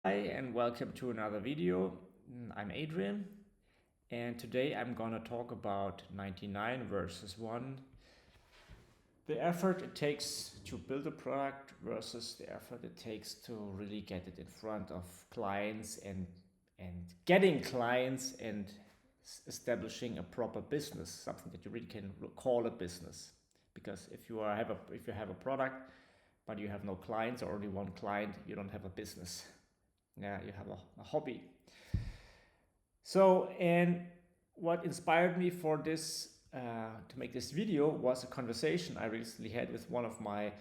Hi and welcome to another video. I'm Adrian and today I'm gonna talk about 99 versus 1. The effort it takes to build a product versus the effort it takes to really get it in front of clients and getting clients and establishing a proper business, something that you really can call a business. Because if you have a product but you have no clients or only one client, you don't have a business. Yeah, you have a hobby. So, and what inspired me for this to make this video was a conversation I recently had with one of my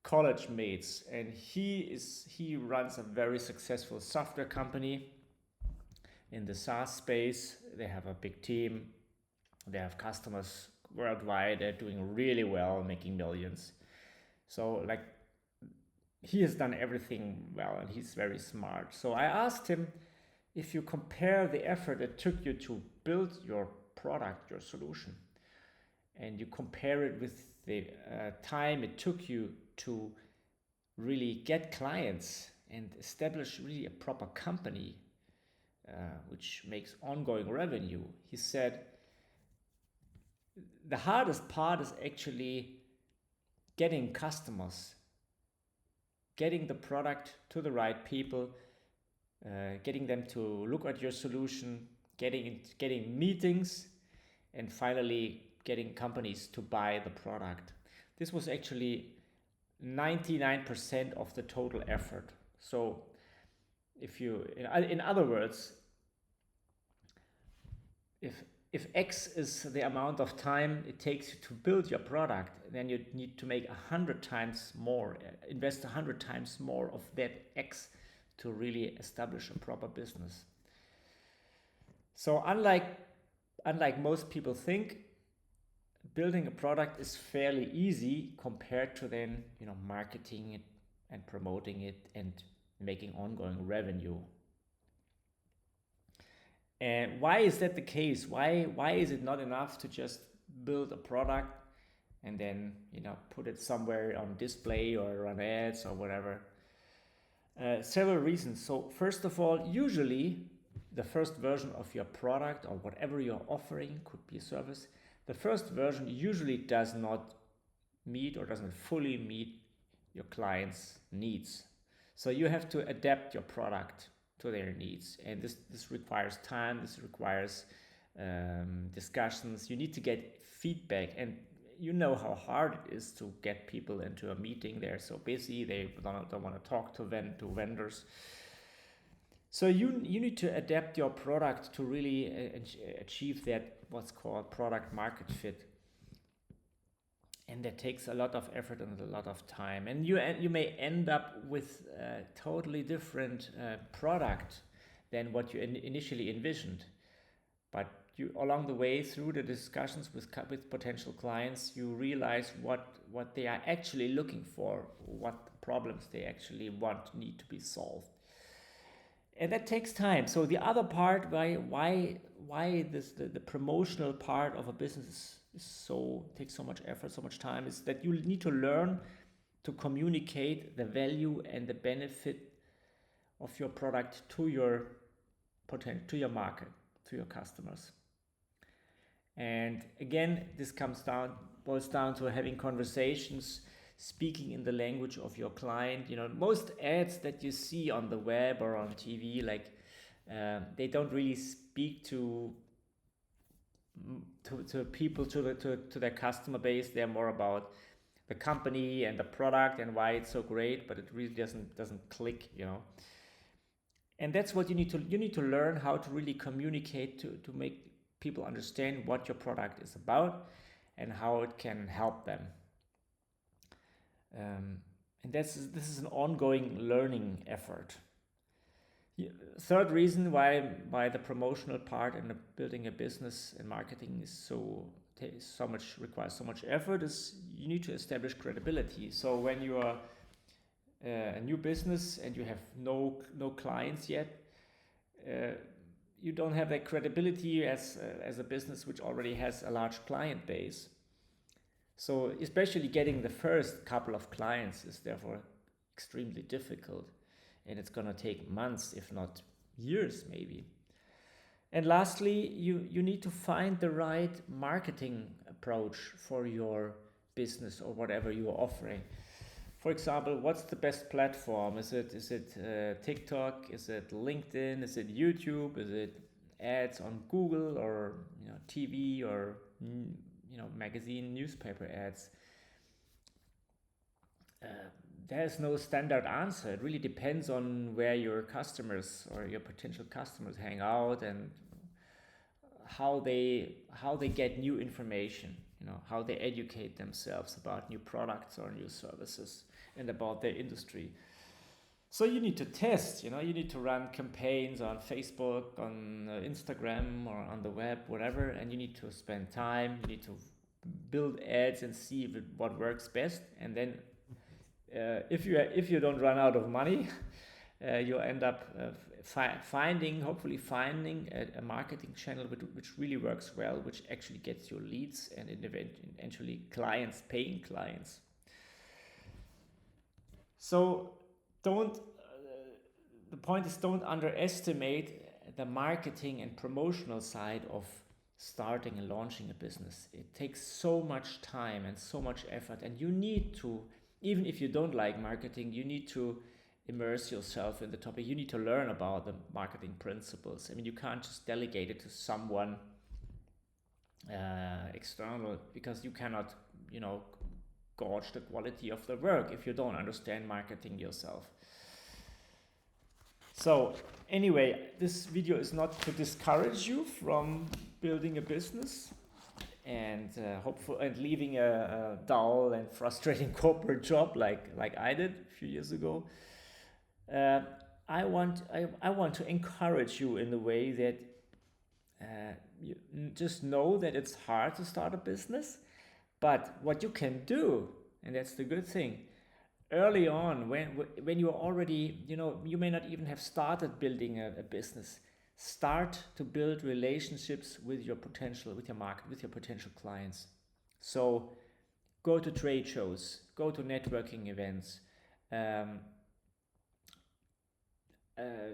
college mates, and he runs a very successful software company in the SaaS space. They have a big team. They have customers worldwide. They're doing really well, making millions. So, like, he has done everything well, and he's very smart. So I asked him, if you compare the effort it took you to build your product, your solution, and you compare it with the time it took you to really get clients and establish really a proper company, which makes ongoing revenue, he said the hardest part is actually getting customers, getting the product to the right people, getting them to look at your solution, getting meetings, and finally getting companies to buy the product. This was actually 99% of the total effort. So in other words, if if X is the amount of time it takes to build your product, then you need to make 100 times more, invest 100 times more of that X to really establish a proper business. So unlike most people think, building a product is fairly easy compared to then marketing it and promoting it and making ongoing revenue. And why is that the case? Why is it not enough to just build a product and then put it somewhere on display or run ads or whatever? Several reasons. So first of all, usually the first version of your product or whatever you're offering, could be a service, the first version usually does not meet or doesn't fully meet your clients' needs. So you have to adapt your product to their needs, and this requires time. This requires discussions. You need to get feedback, and you know how hard it is to get people into a meeting. They're so busy, they don't want to talk to vendors. So you need to adapt your product to really achieve that what's called product market fit, and that takes a lot of effort and a lot of time. And you may end up with a totally different product than what you initially envisioned. But you along the way through the discussions with potential clients, you realize what they are actually looking for, what problems they actually need to be solved, and that takes time. So the other part, why the promotional part of a business is so takes so much effort, so much time, is that you need to learn to communicate the value and the benefit of your product to your market, to your customers. And again, this boils down to having conversations, speaking in the language of your client. Most ads that you see on the web or on TV, like they don't really speak to people, to their customer base. They're more about the company and the product and why it's so great, but it really doesn't click. And that's what you need to learn how to really communicate to make people understand what your product is about and how it can help them. And this is an ongoing learning effort. Third reason why the promotional part and building a business and marketing is requires so much effort is you need to establish credibility. So when you are a new business and you have no clients yet, you don't have that credibility as a business which already has a large client base. So especially getting the first couple of clients is therefore extremely difficult. and it's going to take months, if not years, maybe. And lastly, you need to find the right marketing approach for your business or whatever you are offering. For example, what's the best platform? Is it TikTok? Is it LinkedIn? Is it YouTube? Is it ads on Google, or TV, or magazine, newspaper ads? Uh, there's no standard answer. It really depends on where your customers or your potential customers hang out, and how they get new information. How they educate themselves about new products or new services and about their industry. So you need to test. You need to run campaigns on Facebook, on Instagram, or on the web, whatever, and you need to spend time. You need to build ads and see what works best, and then if you don't run out of money, you end up hopefully finding a marketing channel which really works well, which actually gets you leads and eventually clients, paying clients. So don't. The point is, don't underestimate the marketing and promotional side of starting and launching a business. It takes so much time and so much effort, and you need to, even if you don't like marketing, you need to immerse yourself in the topic. You need to learn about the marketing principles. I mean, you can't just delegate it to someone external, because you cannot, gauge the quality of the work if you don't understand marketing yourself. So anyway, this video is not to discourage you from building a business and leaving a dull and frustrating corporate job like I did a few years ago. Uh, I want to encourage you in the way that you just know that it's hard to start a business, but what you can do, and that's the good thing, early on, when you're already, you may not even have started building a business, start to build relationships with your market, with your potential clients. So go to trade shows, go to networking events, um,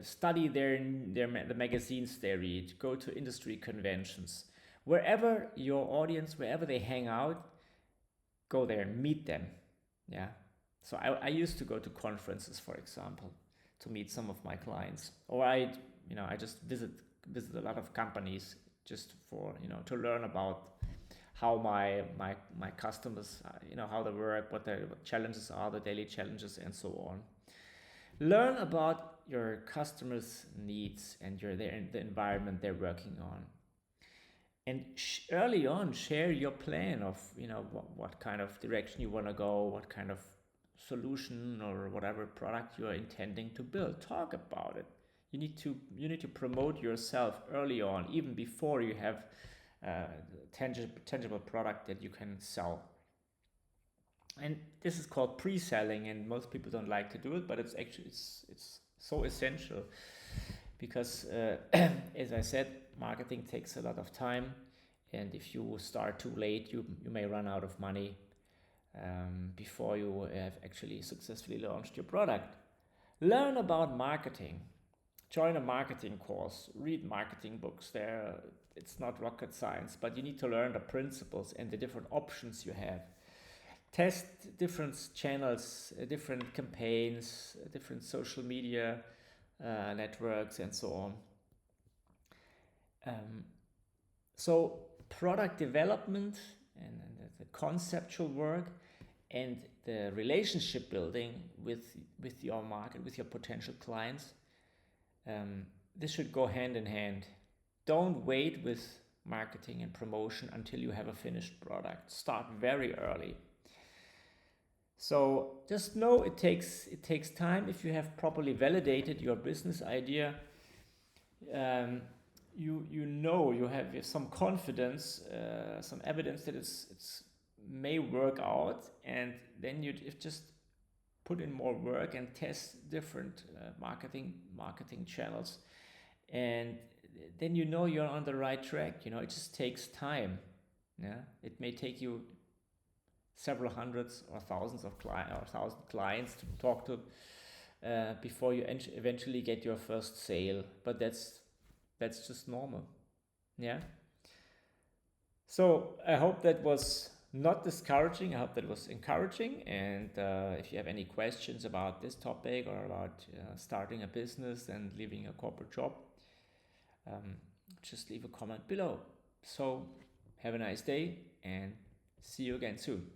study the magazines they read, go to industry conventions, wherever your audience, wherever they hang out, go there, meet them. Yeah. So I used to go to conferences, for example, to meet some of my clients, or I just visit a lot of companies just for to learn about how my customers how they work, what their challenges are, the daily challenges, and so on. Learn about your customers' needs and the environment they're working on, and early on share your plan of what kind of direction you want to go, what kind of solution or whatever product you are intending to build. Talk about it. You need to promote yourself early on, even before you have a tangible product that you can sell. And this is called pre-selling, and most people don't like to do it, but it's so essential, because as I said, marketing takes a lot of time, and if you start too late, you may run out of money before you have actually successfully launched your product. Learn about marketing. Join a marketing course. Read marketing books. It's not rocket science, but you need to learn the principles and the different options you have. Test different channels, different campaigns, different social media networks, and so on. So product development and the conceptual work and the relationship building with your market, with your potential clients, this should go hand in hand. Don't wait with marketing and promotion until you have a finished product. Start very early. So just know it takes time. If you have properly validated your business idea, you have some confidence, some evidence that it's may work out, and then you just put in more work and test different marketing channels, and then you're on the right track. It just takes time. Yeah, it may take you several hundreds or thousands of clients to talk to before you eventually get your first sale. But that's just normal. Yeah. So I hope that was not discouraging. I hope that was encouraging. And if you have any questions about this topic or about starting a business and leaving a corporate job, um, just leave a comment below. So have a nice day and see you again soon.